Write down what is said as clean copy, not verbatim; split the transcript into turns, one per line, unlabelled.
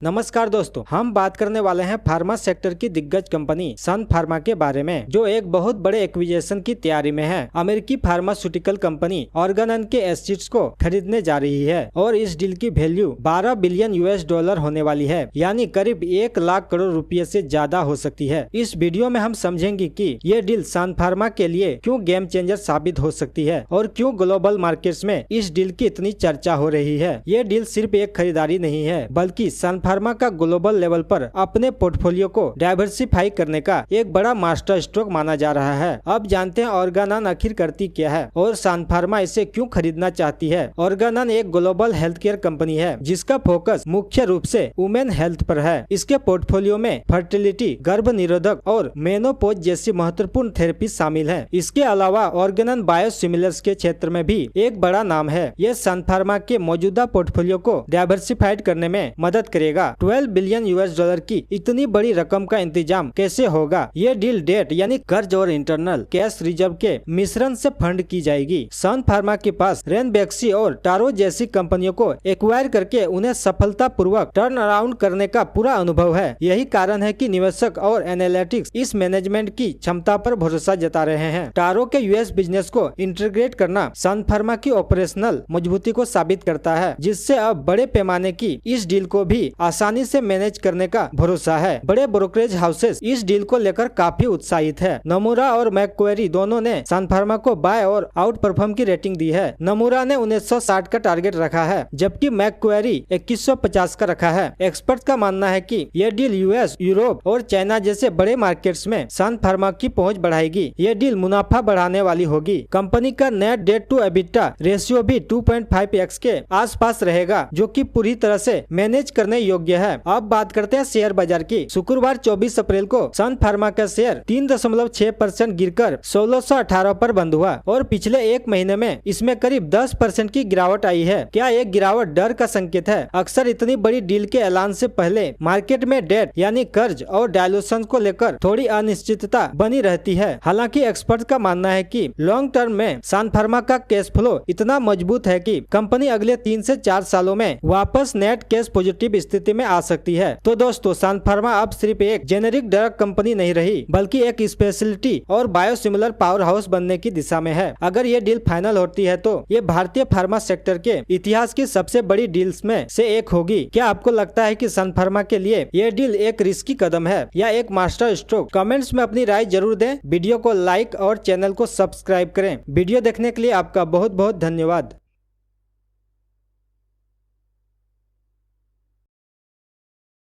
नमस्कार दोस्तों, हम बात करने वाले हैं फार्मा सेक्टर की दिग्गज कंपनी सन फार्मा के बारे में, जो एक बहुत बड़े एक्विजिशन की तैयारी में है। अमेरिकी फार्मास्यूटिकल कंपनी ऑर्गेनन के एसेट्स को खरीदने जा रही है और इस डील की वैल्यू 12 बिलियन यूएस डॉलर होने वाली है, यानी करीब 1 लाख करोड़ रुपए से ज्यादा हो सकती है। इस वीडियो में हम समझेंगे कि ये डील सन फार्मा के लिए क्यों गेम चेंजर साबित हो सकती है और क्यों ग्लोबल मार्केट्स में इस डील की इतनी चर्चा हो रही है। ये डील सिर्फ एक खरीदारी नहीं है, बल्कि सन फार्मा का ग्लोबल लेवल पर अपने पोर्टफोलियो को डाइवर्सिफाई करने का एक बड़ा मास्टर स्ट्रोक माना जा रहा है। अब जानते हैं ऑर्गेनन आखिर करती क्या है और सन फार्मा इसे क्यों खरीदना चाहती है। ऑर्गेनन एक ग्लोबल हेल्थ केयर कंपनी है जिसका फोकस मुख्य रूप से वुमेन हेल्थ पर है। इसके पोर्टफोलियो में फर्टिलिटी, गर्भ निरोधक और मेनोपोज जैसी महत्वपूर्ण थेरेपी शामिल है। इसके अलावा ऑर्गेनन बायोसिमिलर्स के क्षेत्र में भी एक बड़ा नाम है। ये सन फार्मा के मौजूदा पोर्टफोलियो को डाइवर्सिफाइड करने में मदद करेगा। 12 बिलियन यूएस डॉलर की इतनी बड़ी रकम का इंतजाम कैसे होगा? ये डील डेट यानी कर्ज और इंटरनल कैश रिजर्व के मिश्रण से फंड की जाएगी। सन फार्मा के पास रेनबैक्सी और टारो जैसी कंपनियों को एक्वायर करके उन्हें सफलतापूर्वक टर्न अराउंड करने का पूरा अनुभव है। यही कारण है कि निवेशक और एनालिटिक्स इस मैनेजमेंट की क्षमता पर भरोसा जता रहे हैं। टारो के यूएस बिजनेस को इंटीग्रेट करना सन फार्मा की ऑपरेशनल मजबूती को साबित करता है, जिससे अब बड़े पैमाने की इस डील को भी आसानी से मैनेज करने का भरोसा है। बड़े ब्रोकरेज हाउसेस इस डील को लेकर काफी उत्साहित है। नमूरा और मैक्वेरी दोनों ने सन फार्मा को बाय और आउट परफॉर्म की रेटिंग दी है। नमूरा ने 1960 का टारगेट रखा है, जबकि मैक्वेरी 2150 का रखा है। एक्सपर्ट का मानना है कि यह डील यूएस, यूरोप और चाइना जैसे बड़े मार्केट्स में सन फार्मा की पहुंच बढ़ाएगी। यह डील मुनाफा बढ़ाने वाली होगी। कंपनी का net debt to EBITDA ratio भी 2.5x के आसपास रहेगा, जो कि पूरी तरह से मैनेज करने योग्य है। अब बात करते हैं शेयर बाजार की। शुक्रवार 24 अप्रैल को सन फार्मा का शेयर 3.6% गिरकर 1618 पर बंद हुआ और पिछले एक महीने में इसमें करीब 10% की गिरावट आई है। क्या ये गिरावट डर का संकेत है? अक्सर इतनी बड़ी डील के ऐलान से पहले मार्केट में डेट यानी कर्ज और डायलूशन को लेकर थोड़ी अनिश्चितता बनी रहती है। हालांकि एक्सपर्ट का मानना है कि लॉन्ग टर्म में सन फार्मा का कैश फ्लो इतना मजबूत है कि कंपनी अगले 3 से 4 सालों में वापस नेट कैश पॉजिटिव स्थिति में आ सकती है। तो दोस्तों, सन फार्मा अब सिर्फ एक जेनेरिक ड्रग कंपनी नहीं रही, बल्कि एक स्पेशलिटी और बायोसिमिलर पावर हाउस बनने की दिशा में है। अगर ये डील फाइनल होती है तो ये भारतीय फार्मा सेक्टर के इतिहास की सबसे बड़ी डील्स में से एक होगी। क्या आपको लगता है कि सन फार्मा के लिए ये डील एक रिस्की कदम है या एक मास्टर स्ट्रोक? कमेंट्स में अपनी राय जरूर दें। वीडियो को लाइक और चैनल को सब्सक्राइब करें। वीडियो देखने के लिए आपका बहुत बहुत धन्यवाद।